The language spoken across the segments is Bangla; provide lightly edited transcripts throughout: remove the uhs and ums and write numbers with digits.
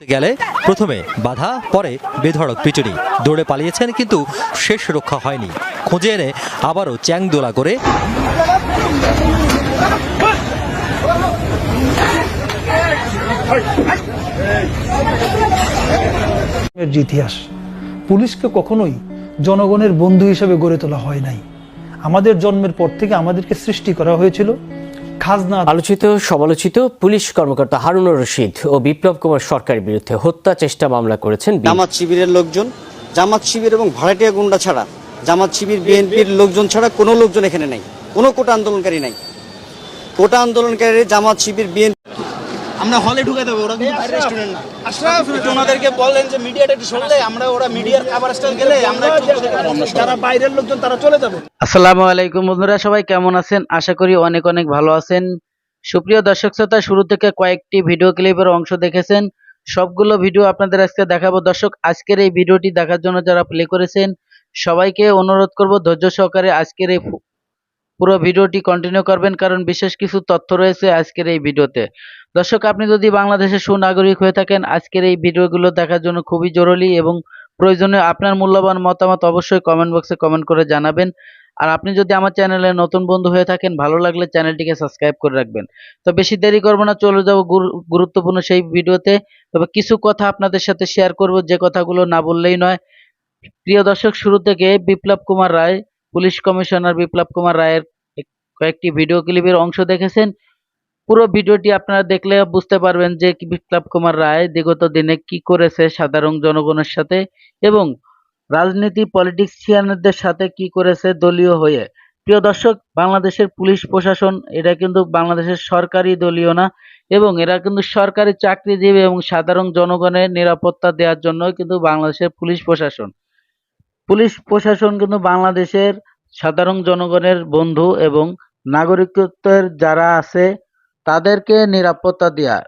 গেলে প্রথমে বাধা, পরে বেধড়ক পিটুনি। দৌড়ে পালিয়েছেন কিন্তু শেষ রক্ষা হয়নি। খুঁজে এনে আবারও চ্যাং দোলা করে ইতিহাস পুলিশকে কখনোই জনগণের বন্ধু হিসেবে গড়ে তোলা হয় নাই। আমাদের জন্মের পর থেকে আমাদেরকে সৃষ্টি করা হয়েছিল খাজনা। আলোচিত সমালোচিত পুলিশ কর্মকর্তা হারুনুর রশিদ ও বিপ্লব কুমার সরকারের বিরুদ্ধে হত্যা চেষ্টা মামলা করেছেন জামাত শিবিরের লোকজন, জামাত শিবির এবং ভাড়াটিয়া গুন্ডা ছাড়া, জামাত শিবির বিএনপির লোকজন ছাড়া কোনো লোকজন এখানে নাই, কোনো কোটা আন্দোলনকারী নাই। কোটা আন্দোলনকারী জামাত শিবির বিএনপি আমরা হলে ঢুকে দেবো, ওরা কিন্তু বাইরের স্টুডেন্ট না। আশরাফ ওনাদেরকে বলেন যে মিডিয়াটা একটু সরলে আমরা, ওরা মিডিয়ার খাবার স্টাইল গেলে আমরা যারা বাইরের লোকজন তারা চলে যাবে। আসসালামু আলাইকুম বন্ধুরা, সবাই কেমন আছেন? আশা করি অনেক অনেক ভালো আছেন। সুপ্রিয় দর্শক শ্রোতা, শুরু থেকে কয়েকটি ভিডিও ক্লিপের অংশ দেখেছেন, সবগুলো ভিডিও আপনাদের আজকে দেখাবো। দর্শক, আজকের এই ভিডিওটি দেখার জন্য যারা প্লে করেছেন সবাইকে অনুরোধ করব ধৈর্য সহকারে আজকের এই পুরো ভিডিওটি কন্টিনিউ করবেন, কারণ বিশেষ কিছু তথ্য রয়েছে আজকের এই ভিডিওতে। দর্শক, আপনি যদি বাংলাদেশের সুনাগরিক হয়ে থাকেন, আজকের এই ভিডিওগুলো দেখার জন্য খুবই জরুরি এবং প্রয়োজনীয়। আপনার মূল্যবান মতামত অবশ্যই কমেন্ট বক্সে কমেন্ট করে জানাবেন। আর আপনি যদি আমার চ্যানেলে নতুন বন্ধু হয়ে থাকেন, ভালো লাগলে চ্যানেলটিকে সাবস্ক্রাইব করে রাখবেন। তো বেশি দেরি করব না, চলে যাব গুরুত্বপূর্ণ সেই ভিডিওতে। তবে কিছু কথা আপনাদের সাথে শেয়ার করব, যে কথাগুলো না বললেই নয়। প্রিয় দর্শক, শুরু থেকে বিপ্লব কুমার রায়, পুলিশ কমিশনার বিপ্লব কুমার রায়ের কয়েকটি ভিডিও ক্লিপের অংশ দেখেছেন। পুরো ভিডিওটি আপনারা দেখলে বুঝতে পারবেন যে বিপ্লব কুমার রায় বিগত দিনে কি করেছে সাধারণ জনগণের সাথে এবং রাজনীতি পলিটিক্সিয়ানদের সাথে কি করেছে দলীয় হয়ে। প্রিয় দর্শক, বাংলাদেশের পুলিশ প্রশাসন এটা কিন্তু বাংলাদেশের সরকারি দলীয় না, এবং এরা কিন্তু সরকারি চাকরিজীবী এবং সাধারণ জনগণের নিরাপত্তা দেওয়ার জন্য কিন্তু বাংলাদেশের পুলিশ প্রশাসন কিন্তু বাংলাদেশের সাধারণ জনগণের বন্ধু এবং নাগরিকত্বের যারা আছে তাদেরকে নিরাপত্তা দেয়া,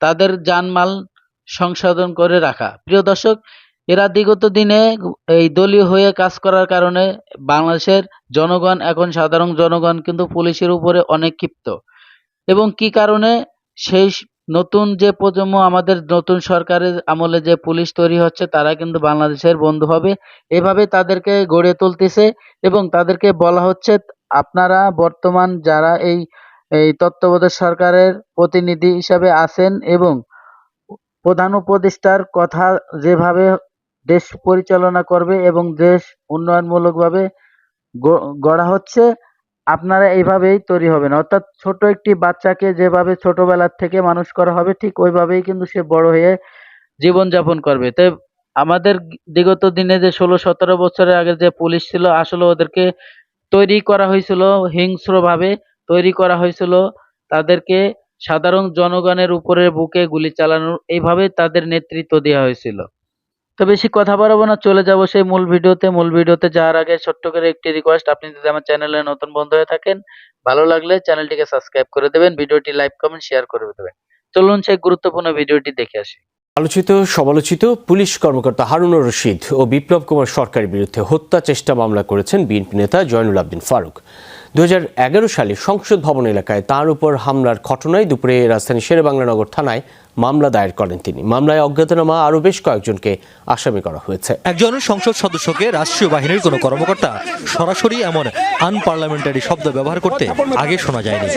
তাদের জানমাল সংশোধন করে রাখা। প্রিয় দর্শক, এরা বিগত দিনে এই দলীয় হয়ে কাজ করার কারণে বাংলাদেশের জনগণ, এখন সাধারণ জনগণ কিন্তু পুলিশের উপরে অনেক ক্ষিপ্ত। এবং কি কারণে? সেই নতুন যে প্রজন্ম, আমাদের নতুন সরকারের আমলে যে পুলিশ তৈরি হচ্ছে, তারা কিন্তু বাংলাদেশের বন্ধু হবে, এভাবে তাদেরকে গড়ে তুলতেছে। এবং তাদেরকে বলা হচ্ছে, আপনারা বর্তমান যারা এই তত্ত্বাবধায়ক সরকারের প্রতিনিধি হিসাবে আছেন এবং প্রধান উপদেষ্টার কথা যেভাবে দেশ পরিচালনা করবে এবং দেশ উন্নয়নমূলকভাবে গড়া হচ্ছে, আপনারা এইভাবেই তৈরি হবেন। অর্থাৎ ছোট একটি বাচ্চাকে যেভাবে ছোটবেলার থেকে মানুষ করা হবে, ঠিক ওইভাবেই কিন্তু সে বড় হয়ে জীবনযাপন করবে। তাই আমাদের বিগত দিনে যে 16-17 বছরের আগে যে পুলিশ ছিল, আসলে ওদেরকে তৈরি করা হয়েছিল হিংস্রভাবে, তৈরি করা হয়েছিল তাদেরকে সাধারণ জনগণের উপরে বুকে গুলি চালানোর, এইভাবে তাদের নেতৃত্ব দেওয়া হয়েছিল। তো বেশি কথা বাড়াবো না, চলে যাব সেই মূল ভিডিওতে যাওয়ার আগে ছোট্ট করে একটি রিকোয়েস্ট, আপনি যদি আমার চ্যানেলে নতুন বন্ধু হয়ে থাকেন, ভালো লাগলে চ্যানেলটিকে সাবস্ক্রাইব করে দেবেন, ভিডিওটি লাইক কমেন্ট শেয়ার করে দেবেন। চলুন সেই গুরুত্বপূর্ণ ভিডিওটি দেখে আসি। আলোচিত সমালোচিত পুলিশ কর্মকর্তা হারুনুর রশিদ ও বিপ্লব কুমার সরকারের বিরুদ্ধে হত্যা চেষ্টা মামলা করেছেন বিএনপি নেতা জয়নুল আবদিন ফারুক। 2011 সালে সংসদ ভবন এলাকায় তার উপর হামলার ঘটনায় দুপুরে রাজধানীর শেরেবাংলা থানায় মামলা দায়ের করেন তিনি। মামলায় অজ্ঞাতনামা আরও বেশ কয়েকজনকে আসামি করা হয়েছে। একজন সংসদ সদস্যকে রাষ্ট্রীয় বাহিনীর কোনো কর্মকর্তা সরাসরি এমন আনপার্লামেন্টারি শব্দ ব্যবহার করতে আগে শোনা যায়নি।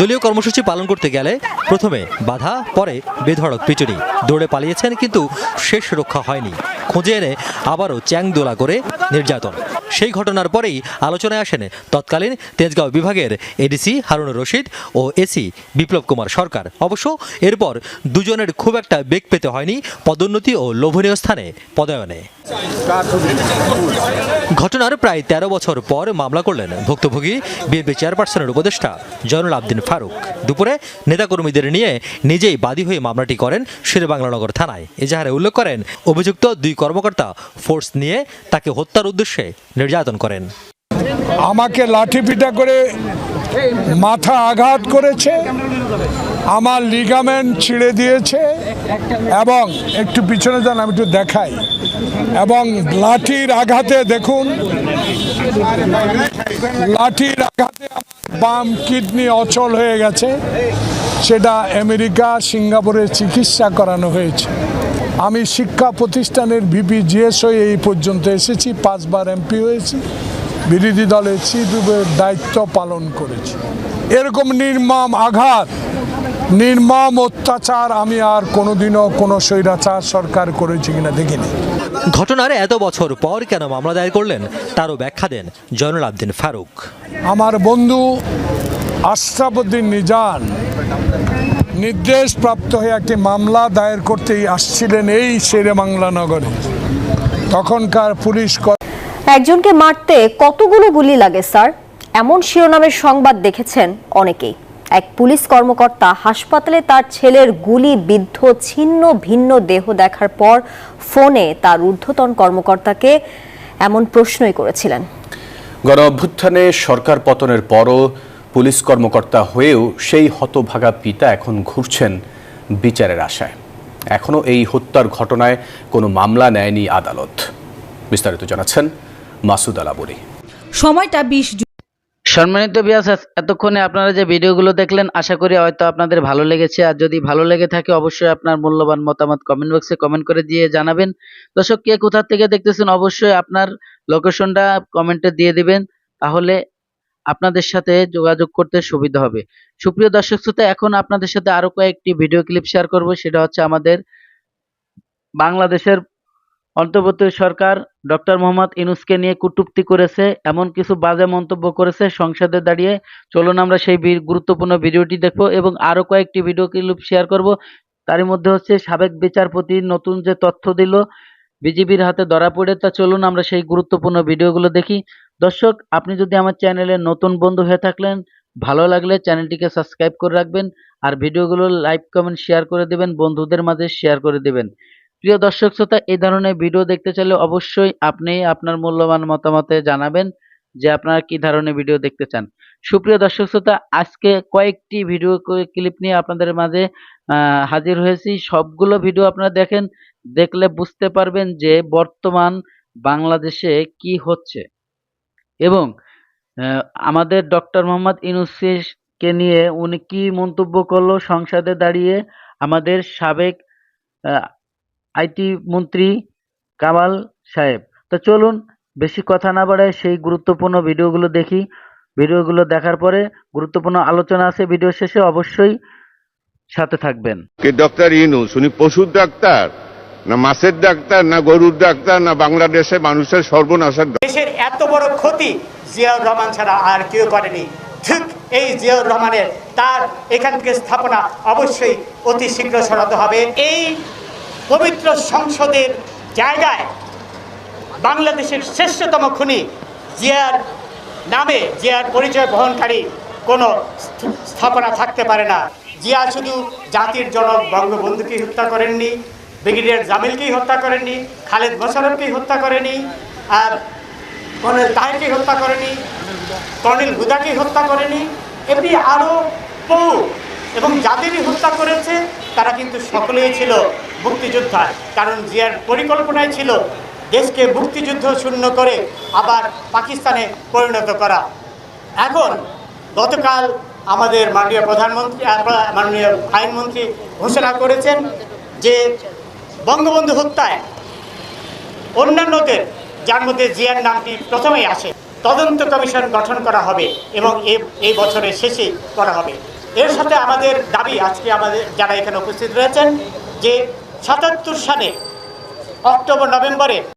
দলীয় কর্মসূচি পালন করতে গেলে প্রথমে বাধা, পরে বেধড়ক পিটুনি। দৌড়ে পালিয়েছেন কিন্তু শেষ রক্ষা হয়নি। খুঁজে এনে আবারও চ্যাং দোলা করে নির্যাতন। সেই ঘটনার পরেই আলোচনায় আসেন তৎকালীন তেজগাঁও বিভাগের এডিসি হারুনুর রশিদ ও এসি বিপ্লব কুমার সরকার। অবশ্য এরপর দুজনের খুব একটা বেগ পেতে হয়নি পদোন্নতি ও লোভনীয় স্থানে পদায়নে। ঘটনার প্রায় 13 বছর পর মামলা করলেন ভুক্তভোগী বিএনপি চেয়ারপারসনের উপদেষ্টা জয়নুল আবদিন ফারুক। দুপুরে নেতাকর্মীদের নিয়ে নিজেই বাদী হয়ে মামলাটি করেন শেরেবাংলা থানায়। এজাহারে উল্লেখ করেন, অভিযুক্ত 2 কর্মকর্তা ফোর্স নিয়ে তাকে হত্যার উদ্দেশ্যে নির্যাতন করেন। আমাকে লাঠিপিটা করে মাথা আঘাত করেছে, আমার লিগামেন্ট ছিঁড়ে দিয়েছে এবং একটু পিছনে যান, আমি একটু দেখাই। এবং লাঠির আঘাতে দেখুন, লাঠির আঘাতে বাম কিডনি অচল হয়ে গেছে সেটা আমেরিকা সিঙ্গাপুরে চিকিৎসা করানো হয়েছে। আমি শিক্ষা প্রতিষ্ঠানের ভিপি জিএস হয়ে এই পর্যন্ত এসেছি, 5 বার এমপি হয়েছি, বিরোধী দলের চিফ হুইপের দায়িত্ব পালন করেছি। এরকম নির্মম আঘাত, নির্মম অত্যাচার আমি আর কোনোদিনও কোনো স্বৈরাচার সরকার করেছি কিনা দেখিনি। ঘটনার এত বছর পর কেন মামলা দায়ের করলেন তারও ব্যাখ্যা দেন জয়নুল আবদিন ফারুক। আমার বন্ধু আশরাফুদ্দিন নিজান নির্দেশপ্রাপ্ত হয়ে একটি মামলা দায়ের করতেই আসছিলেন এই শেরেবাংলা নগরে। তখনকার পুলিশ একজনকে মারতে কতগুলো গুলি লাগে স্যার, এমন শিরোনামের সংবাদ দেখেছেন অনেকেই। এক পুলিশ কর্মকর্তা হাসপাতালে তার ছেলের গুলি বিদ্ধ ছিন্ন ভিন্ন দেহ দেখার পর ফোনে তার ঊর্ধ্বতন কর্মকর্তাকে এমন প্রশ্নই করেছিলেন। গণ অভ্যুত্থানে সরকার পতনের পরও পুলিশ কর্মকর্তা হয়েও সেই হতভাগা পিতা এখন ঘুরছেন বিচারের আশায়। এখনো এই হত্যার ঘটনায় কোনো মামলা নেয়নি আদালত। বিস্তারিত জানাচ্ছেন মাসুদ আলা বলি। সময়টা 20 জুন। সম্মানিত ভিউয়ার্স, এতক্ষণে আপনারা যে ভিডিওগুলো দেখলেন আশা করি হয়তো আপনাদের ভালো লেগেছে। আর যদি ভালো লেগে থাকে অবশ্যই আপনার মূল্যবান মতামত কমেন্ট বক্সে কমেন্ট করে দিয়ে জানাবেন। দর্শক, কে কোথা থেকে দেখতেছেন অবশ্যই আপনার লোকেশনটা কমেন্টে দিয়ে দিবেন, তাহলে আপনাদের সাথে যোগাযোগ করতে সুবিধা হবে। সুপ্রিয় দর্শক শ্রোতা, এখন আপনাদের সাথে আরো কয়েকটি ভিডিও ক্লিপ শেয়ার করব। সেটা হচ্ছে আমাদের বাংলাদেশের অন্তর্বর্তী সরকার ডক্টর মোহাম্মদ ইউনূসকে নিয়ে কটূক্তি করেছে, এমন কিছু বাজে মন্তব্য করেছে সংসদে দাঁড়িয়ে। চলুন আমরা সেই গুরুত্বপূর্ণ ভিডিওটি দেখবো এবং আরো কয়েকটি ভিডিও ক্লিপ শেয়ার করব। তারই মধ্যে হচ্ছে সাবেক বিচারপতি নতুন যে তথ্য দিল বিজিবির হাতে ধরা পড়ে, তা চলুন আমরা সেই গুরুত্বপূর্ণ ভিডিওগুলো দেখি। দর্শক, আপনি যদি আমার চ্যানেলে নতুন বন্ধু হয়ে থাকলেন, ভালো লাগলে চ্যানেলটিকে সাবস্ক্রাইব করে রাখবেন আর ভিডিওগুলো লাইক কমেন্ট শেয়ার করে দেবেন, বন্ধুদের মাঝে শেয়ার করে দেবেন। প্রিয় দর্শক শ্রোতা, এই ধরনের ভিডিও দেখতে চাইলে অবশ্যই আপনি আপনার মূল্যবান মতামতে জানাবেন যে আপনারা কি ধরনের ভিডিও দেখতে চান। সুপ্রিয় দর্শক শ্রোতা, আজকে কয়েকটি ভিডিও ক্লিপ নিয়ে আপনাদের মাঝে হাজির হয়েছি। সবগুলো ভিডিও আপনারা দেখলে বুঝতে পারবেন যে বর্তমান বাংলাদেশে কি হচ্ছে এবং আমাদের ডক্টর মোহাম্মদ ইউনূসকে নিয়ে উনি কি মন্তব্য করলো সংসদে দাঁড়িয়ে আমাদের সাবেক আইটি মন্ত্রী কামাল সাহেব। তো চলুন বেশি কথা না বাড়ায় সেই গুরুত্বপূর্ণ ভিডিওগুলো দেখি। ভিডিওগুলো দেখার পরে গুরুত্বপূর্ণ আলোচনা আছে ভিডিও শেষে, অবশ্যই সাথে থাকবেন। ডক্টর ইউনূস উনি পশুর ডাক্তার না মাছের ডাক্তার না গরুর ডাক্তার না বাংলাদেশে মানুষের সর্বনাশের? দেশের এত বড় ক্ষতি জিয়াউর রহমান ছাড়া আর কেউ করেনি। ঠিক এই জিয়াউর রহমানের তার এখান থেকে স্থাপনা অবশ্যই অতি শীঘ্র সরাতে হবে। এই পবিত্র সংসদের জায়গায় বাংলাদেশের শ্রেষ্ঠতম খুনি জিয়ার নামে, জিয়ার পরিচয় বহনকারী কোনো স্থাপনা থাকতে পারে না। জিয়া শুধু জাতির জনক বঙ্গবন্ধুকে হত্যা করেননি, ব্রিগেডিয়ার জামিলকেই হত্যা করেননি, খালেদ মোশাররফকেই হত্যা করেনি, আর কর্নেল তাহেরকেই হত্যা করেনি, কর্নেল হুদাকেই হত্যা করেনি, এমনি আরও বহু এবং যাদেরই হত্যা করেছে তারা কিন্তু সকলেই ছিল মুক্তিযোদ্ধা। কারণ জিয়ার পরিকল্পনাই ছিল দেশকে মুক্তিযুদ্ধ শূন্য করে আবার পাকিস্তানে পরিণত করা। এখন গতকাল আমাদের মাননীয় প্রধানমন্ত্রী মাননীয় আইনমন্ত্রী ঘোষণা করেছেন যে বঙ্গবন্ধু হত্যায় অন্যান্যদের, যার মধ্যে জিয়ার নামটি প্রথমেই আসে, তদন্ত কমিশন গঠন করা হবে এবং এই বছরের শেষে করা হবে। এর সাথে আমাদের দাবি, আজকে আমাদের যারা এখানে উপস্থিত রয়েছেন, যে ৭৭ সালে অক্টোবর নভেম্বরে